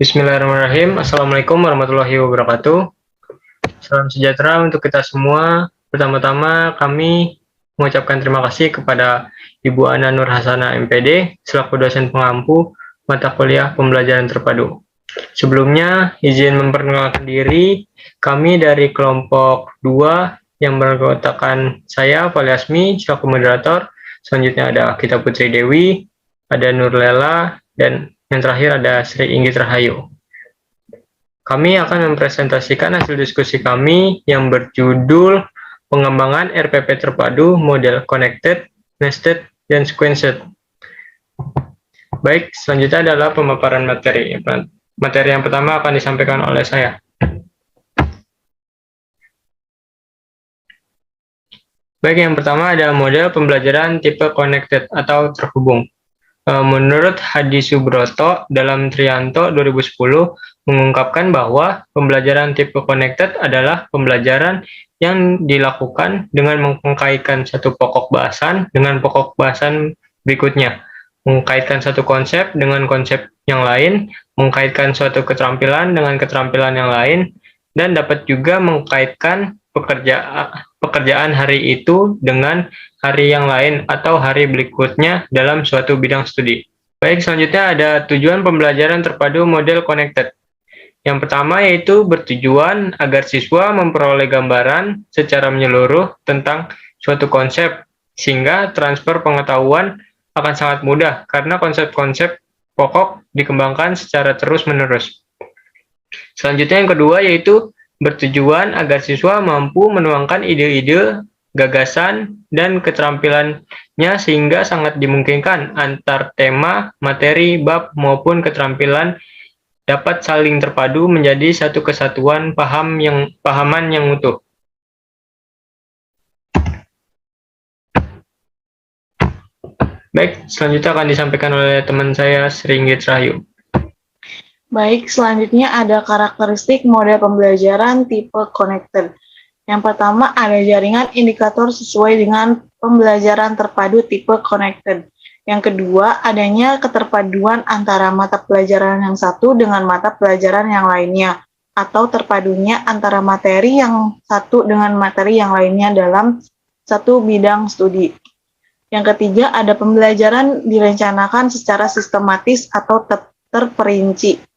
Bismillahirrahmanirrahim. Assalamualaikum warahmatullahi wabarakatuh. Salam sejahtera untuk kita semua. Pertama-tama kami mengucapkan terima kasih kepada Ibu Ana Nur Hasana MPD selaku dosen pengampu mata kuliah pembelajaran terpadu. Sebelumnya izin memperkenalkan diri, kami dari kelompok 2 yang beranggotakan saya Valiasmi selaku moderator. Selanjutnya ada Kita Putri Dewi, ada Nur Lela, dan yang terakhir ada Sri Inggit Rahayu. Kami akan mempresentasikan hasil diskusi kami yang berjudul Pengembangan RPP Terpadu Model Connected, Nested, dan Sequenced. Baik, selanjutnya adalah pemaparan materi. Materi yang pertama akan disampaikan oleh saya. Baik, yang pertama ada model pembelajaran tipe connected atau terhubung. Menurut Hadi Subroto dalam Trianto 2010 mengungkapkan bahwa pembelajaran tipe connected adalah pembelajaran yang dilakukan dengan mengkaitkan satu pokok bahasan dengan pokok bahasan berikutnya, mengkaitkan satu konsep dengan konsep yang lain, mengkaitkan suatu keterampilan dengan keterampilan yang lain, dan dapat juga mengkaitkan pekerjaan hari itu dengan hari yang lain atau hari berikutnya dalam suatu bidang studi. Baik, selanjutnya ada tujuan pembelajaran terpadu model connected. Yang pertama yaitu bertujuan agar siswa memperoleh gambaran secara menyeluruh tentang suatu konsep, sehingga transfer pengetahuan akan sangat mudah karena konsep-konsep pokok dikembangkan secara terus-menerus. Selanjutnya yang kedua yaitu bertujuan agar siswa mampu menuangkan ide-ide, gagasan, dan keterampilannya sehingga sangat dimungkinkan antar tema, materi, bab, maupun keterampilan dapat saling terpadu menjadi satu kesatuan pahaman yang utuh. Baik, selanjutnya akan disampaikan oleh teman saya, Sri Inggit Rahayu. Baik, selanjutnya ada karakteristik model pembelajaran tipe connected. Yang pertama ada jaringan indikator sesuai dengan pembelajaran terpadu tipe connected. Yang kedua, adanya keterpaduan antara mata pelajaran yang satu dengan mata pelajaran yang lainnya, atau terpadunya antara materi yang satu dengan materi yang lainnya dalam satu bidang studi. Yang ketiga, ada pembelajaran direncanakan secara sistematis atau terperinci.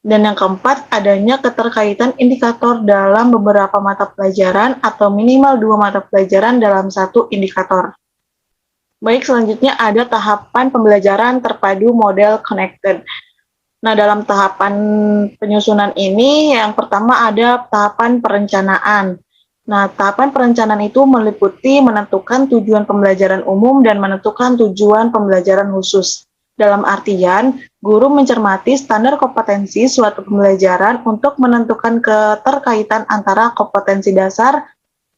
Dan yang keempat, adanya keterkaitan indikator dalam beberapa mata pelajaran atau minimal 2 mata pelajaran dalam satu indikator. Baik, selanjutnya ada tahapan pembelajaran terpadu model connected. Nah, dalam tahapan penyusunan ini, yang pertama ada tahapan perencanaan. Nah, tahapan perencanaan itu meliputi menentukan tujuan pembelajaran umum dan menentukan tujuan pembelajaran khusus. Dalam artian, guru mencermati standar kompetensi suatu pembelajaran untuk menentukan keterkaitan antara kompetensi dasar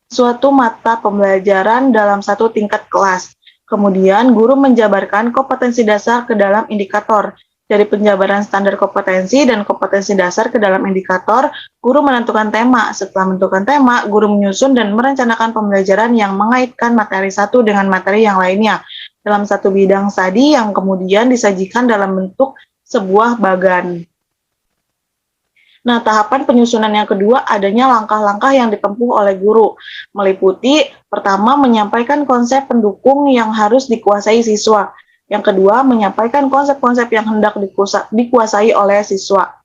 suatu mata pembelajaran dalam satu tingkat kelas. Kemudian, guru menjabarkan kompetensi dasar ke dalam indikator. Dari penjabaran standar kompetensi dan kompetensi dasar ke dalam indikator, guru menentukan tema. Setelah menentukan tema, guru menyusun dan merencanakan pembelajaran yang mengaitkan materi satu dengan materi yang lainnya dalam satu bidang studi yang kemudian disajikan dalam bentuk sebuah bagan. Nah, tahapan penyusunan yang kedua adanya langkah-langkah yang ditempuh oleh guru, meliputi pertama menyampaikan konsep pendukung yang harus dikuasai siswa, yang kedua menyampaikan konsep-konsep yang hendak dikuasai oleh siswa,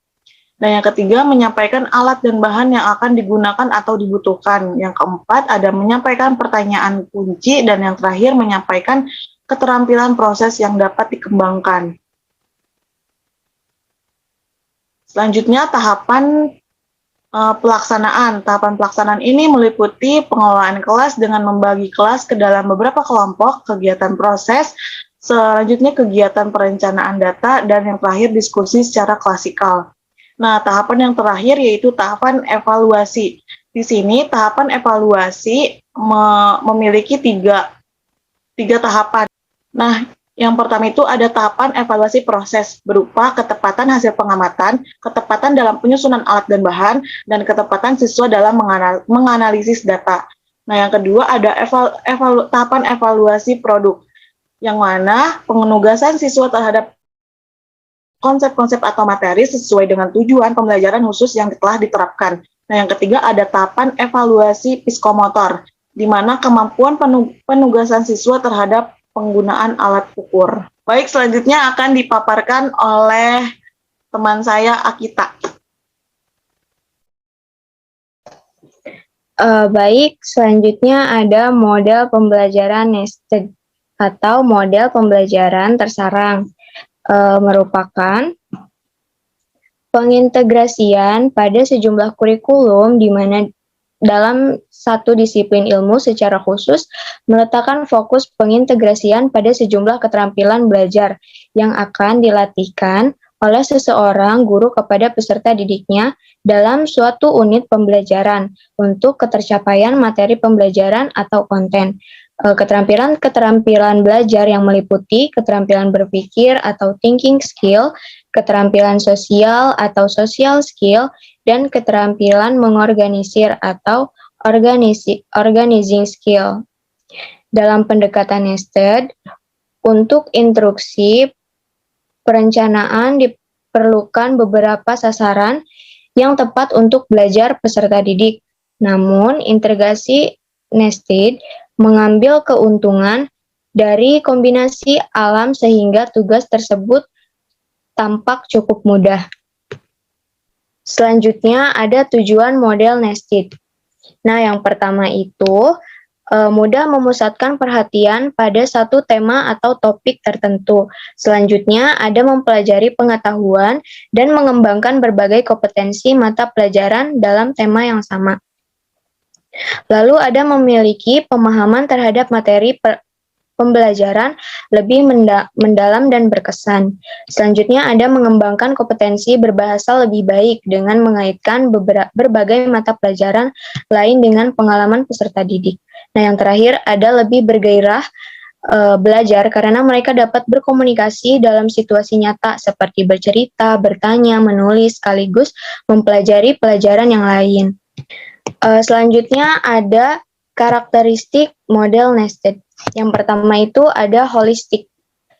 dan yang ketiga menyampaikan alat dan bahan yang akan digunakan atau dibutuhkan, yang keempat ada menyampaikan pertanyaan kunci, dan yang terakhir menyampaikan keterampilan proses yang dapat dikembangkan. Selanjutnya tahapan pelaksanaan. Tahapan pelaksanaan ini meliputi pengelolaan kelas dengan membagi kelas ke dalam beberapa kelompok, kegiatan proses, selanjutnya kegiatan perencanaan data, dan yang terakhir diskusi secara klasikal. Nah, tahapan yang terakhir yaitu tahapan evaluasi. Di sini tahapan evaluasi memiliki tiga tahapan. Nah, yang pertama itu ada tahapan evaluasi proses berupa ketepatan hasil pengamatan, ketepatan dalam penyusunan alat dan bahan, dan ketepatan siswa dalam menganalisis data. Nah, yang kedua ada tahapan evaluasi produk, yang mana penugasan siswa terhadap konsep-konsep atau materi sesuai dengan tujuan pembelajaran khusus yang telah diterapkan. Nah, yang ketiga ada tahapan evaluasi psikomotor, di mana kemampuan penugasan siswa terhadap penggunaan alat ukur. Baik, selanjutnya akan dipaparkan oleh teman saya, Akita. Baik, selanjutnya ada model pembelajaran nested atau model pembelajaran tersarang. Merupakan pengintegrasian pada sejumlah kurikulum di mana dalam satu disiplin ilmu secara khusus meletakkan fokus pengintegrasian pada sejumlah keterampilan belajar yang akan dilatihkan oleh seseorang guru kepada peserta didiknya dalam suatu unit pembelajaran untuk ketercapaian materi pembelajaran atau konten. Keterampilan belajar yang meliputi keterampilan berpikir atau thinking skill, keterampilan sosial atau social skill, dan keterampilan mengorganisir atau organizing skill. Dalam pendekatan nested, untuk instruksi perencanaan diperlukan beberapa sasaran yang tepat untuk belajar peserta didik. Namun, integrasi nested mengambil keuntungan dari kombinasi alam sehingga tugas tersebut tampak cukup mudah. Selanjutnya ada tujuan model nested. Nah, yang pertama itu mudah memusatkan perhatian pada satu tema atau topik tertentu. Selanjutnya ada mempelajari pengetahuan dan mengembangkan berbagai kompetensi mata pelajaran dalam tema yang sama. Lalu ada memiliki pemahaman terhadap materi pembelajaran lebih mendalam dan berkesan. Selanjutnya ada mengembangkan kompetensi berbahasa lebih baik dengan mengaitkan berbagai mata pelajaran lain dengan pengalaman peserta didik. Nah, yang terakhir ada lebih bergairah belajar karena mereka dapat berkomunikasi dalam situasi nyata seperti bercerita, bertanya, menulis, sekaligus mempelajari pelajaran yang lain. Selanjutnya ada karakteristik model nested. Yang pertama itu ada holistik,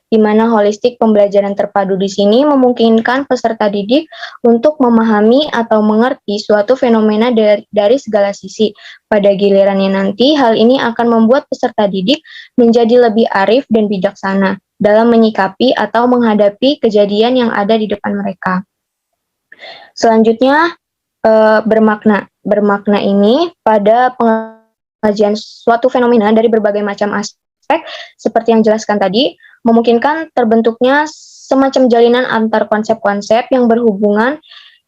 di mana holistik pembelajaran terpadu di sini memungkinkan peserta didik untuk memahami atau mengerti suatu fenomena dari segala sisi. Pada gilirannya nanti, hal ini akan membuat peserta didik menjadi lebih arif dan bijaksana dalam menyikapi atau menghadapi kejadian yang ada di depan mereka. Selanjutnya, bermakna. Bermakna ini pada pengajian suatu fenomena dari berbagai macam aspek, seperti yang jelaskan tadi, memungkinkan terbentuknya semacam jalinan antar konsep-konsep yang berhubungan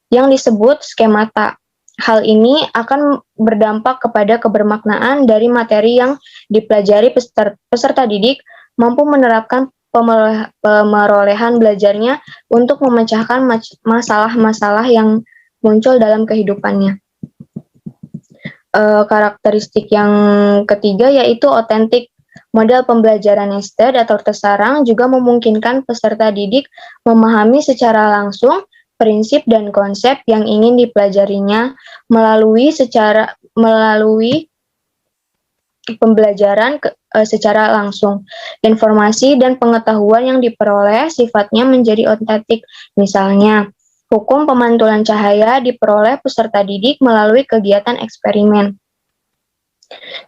yang disebut skemata. Hal ini akan berdampak kepada kebermaknaan dari materi yang dipelajari peserta didik, mampu menerapkan pemerolehan belajarnya untuk memecahkan masalah-masalah yang muncul dalam kehidupannya. Karakteristik yang ketiga yaitu otentik. Model pembelajaran nested atau tersarang juga memungkinkan peserta didik memahami secara langsung prinsip dan konsep yang ingin dipelajarinya melalui pembelajaran secara langsung. Informasi dan pengetahuan yang diperoleh sifatnya menjadi otentik. Misalnya, hukum pemantulan cahaya diperoleh peserta didik melalui kegiatan eksperimen.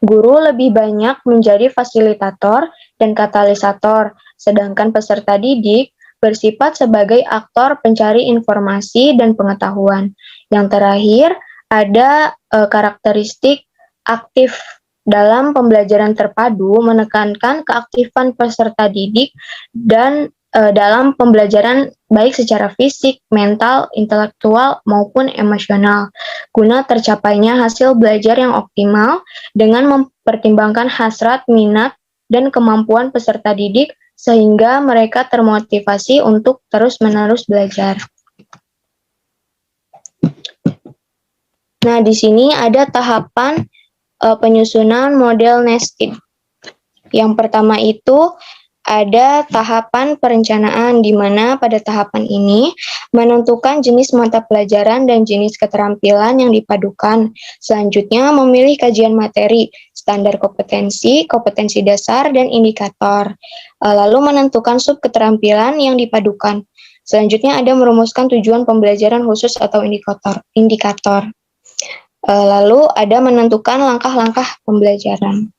Guru lebih banyak menjadi fasilitator dan katalisator, sedangkan peserta didik bersifat sebagai aktor pencari informasi dan pengetahuan. Yang terakhir, ada karakteristik aktif. Dalam pembelajaran terpadu, menekankan keaktifan peserta didik dan dalam pembelajaran baik secara fisik, mental, intelektual, maupun emosional, guna tercapainya hasil belajar yang optimal dengan mempertimbangkan hasrat, minat, dan kemampuan peserta didik sehingga mereka termotivasi untuk terus-menerus belajar. Nah, di sini ada tahapan penyusunan model nested. Yang pertama itu ada tahapan perencanaan, di mana pada tahapan ini menentukan jenis mata pelajaran dan jenis keterampilan yang dipadukan. Selanjutnya memilih kajian materi, standar kompetensi, kompetensi dasar, dan indikator. Lalu menentukan sub keterampilan yang dipadukan. Selanjutnya ada merumuskan tujuan pembelajaran khusus atau indikator. Lalu ada menentukan langkah-langkah pembelajaran.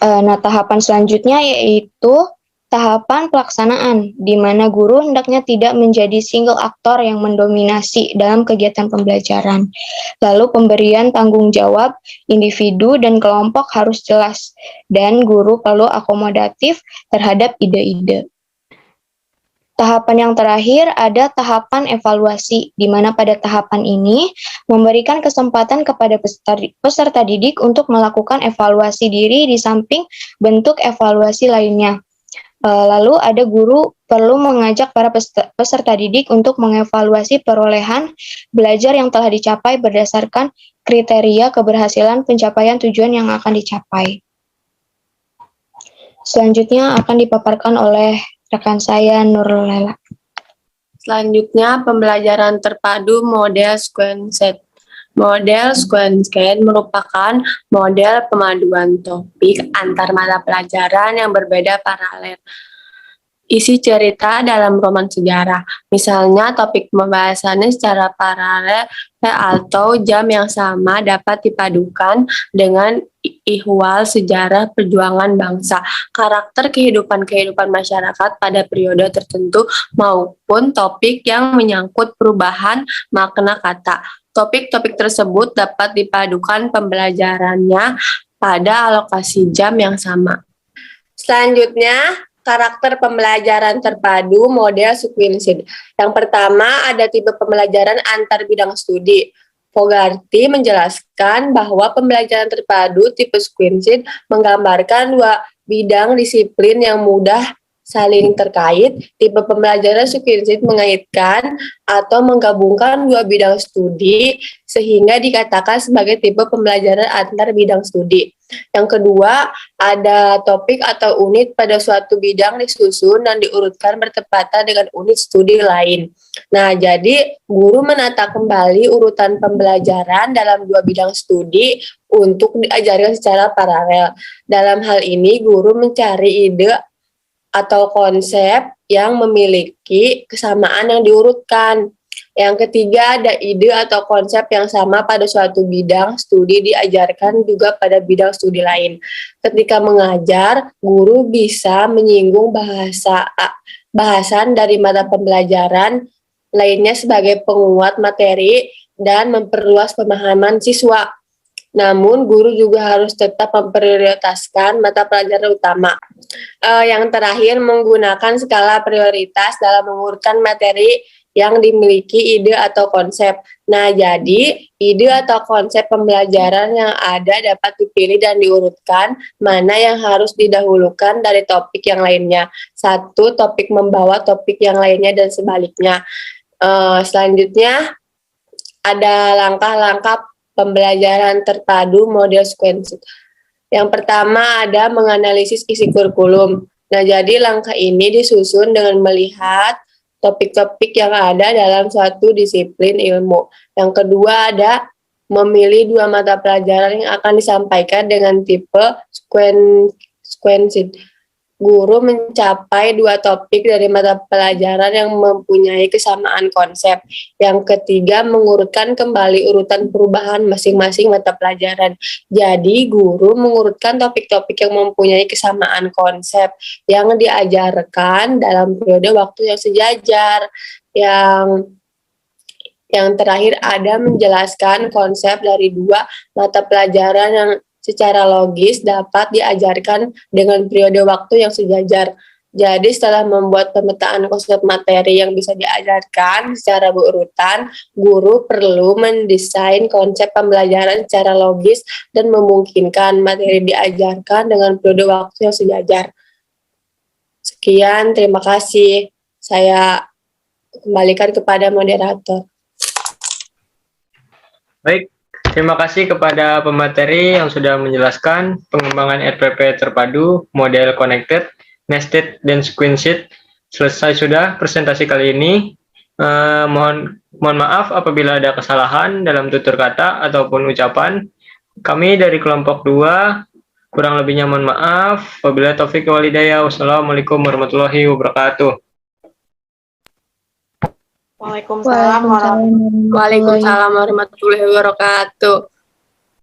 Nah, tahapan selanjutnya yaitu tahapan pelaksanaan, di mana guru hendaknya tidak menjadi single aktor yang mendominasi dalam kegiatan pembelajaran. Lalu pemberian tanggung jawab individu dan kelompok harus jelas, dan guru perlu akomodatif terhadap ide-ide. Tahapan yang terakhir ada tahapan evaluasi, di mana pada tahapan ini memberikan kesempatan kepada peserta didik untuk melakukan evaluasi diri di samping bentuk evaluasi lainnya. Lalu ada guru perlu mengajak para peserta didik untuk mengevaluasi perolehan belajar yang telah dicapai berdasarkan kriteria keberhasilan pencapaian tujuan yang akan dicapai. Selanjutnya akan dipaparkan oleh rekan saya Nurul Lela. Selanjutnya pembelajaran terpadu model Sequenced. Model Sequenced merupakan model pemaduan topik antar mata pelajaran yang berbeda paralel. Isi cerita dalam roman sejarah, misalnya topik pembahasannya secara paralel atau jam yang sama dapat dipadukan dengan ihwal sejarah perjuangan bangsa, karakter kehidupan masyarakat pada periode tertentu, maupun topik yang menyangkut perubahan makna kata. Topik-topik tersebut dapat dipadukan pembelajarannya pada alokasi jam yang sama. Selanjutnya, karakter pembelajaran terpadu model Sequenced. Yang pertama, ada tipe pembelajaran antar bidang studi. Fogarty menjelaskan bahwa pembelajaran terpadu tipe Sequenced menggambarkan dua bidang disiplin yang mudah saling terkait. Tipe pembelajaran Sequenced mengaitkan atau menggabungkan dua bidang studi sehingga dikatakan sebagai tipe pembelajaran antar bidang studi. Yang kedua, ada topik atau unit pada suatu bidang disusun dan diurutkan bertepatan dengan unit studi lain. Nah, jadi guru menata kembali urutan pembelajaran dalam dua bidang studi untuk diajarkan secara paralel. Dalam hal ini, guru mencari ide atau konsep yang memiliki kesamaan yang diurutkan. Yang ketiga, ada ide atau konsep yang sama pada suatu bidang studi diajarkan juga pada bidang studi lain. Ketika mengajar, guru bisa menyinggung bahasan dari mata pembelajaran lainnya sebagai penguat materi dan memperluas pemahaman siswa. Namun, guru juga harus tetap memprioritaskan mata pelajaran utama. Yang terakhir, menggunakan skala prioritas dalam mengurutkan materi yang dimiliki ide atau konsep. Nah, jadi ide atau konsep pembelajaran yang ada dapat dipilih dan diurutkan mana yang harus didahulukan dari topik yang lainnya. Satu topik membawa topik yang lainnya dan sebaliknya. Selanjutnya, ada langkah-langkah pembelajaran terpadu model Sequenced. Yang pertama ada menganalisis isi kurikulum. Nah, jadi langkah ini disusun dengan melihat topik-topik yang ada dalam suatu disiplin ilmu. Yang kedua ada memilih dua mata pelajaran yang akan disampaikan dengan tipe Sequenced. Guru mencapai dua topik dari mata pelajaran yang mempunyai kesamaan konsep. Yang ketiga, mengurutkan kembali urutan perubahan masing-masing mata pelajaran. Jadi, guru mengurutkan topik-topik yang mempunyai kesamaan konsep yang diajarkan dalam periode waktu yang sejajar. Yang terakhir ada menjelaskan konsep dari dua mata pelajaran yang secara logis dapat diajarkan dengan periode waktu yang sejajar. Jadi setelah membuat pemetaan konsep materi yang bisa diajarkan secara berurutan, guru perlu mendesain konsep pembelajaran secara logis dan memungkinkan materi diajarkan dengan periode waktu yang sejajar. Sekian, terima kasih. Saya kembalikan kepada moderator. Baik. Terima kasih kepada pemateri yang sudah menjelaskan pengembangan RPP terpadu, model connected, nested, dan sequenced. Selesai sudah presentasi kali ini. Mohon maaf apabila ada kesalahan dalam tutur kata ataupun ucapan. Kami dari kelompok 2 Kurang lebihnya mohon maaf. Wabillahi taufiq wal hidayah. Wassalamualaikum warahmatullahi wabarakatuh. Waalaikumsalam warahmatullahi Waalaikumsalam warahmatullahi wabarakatuh.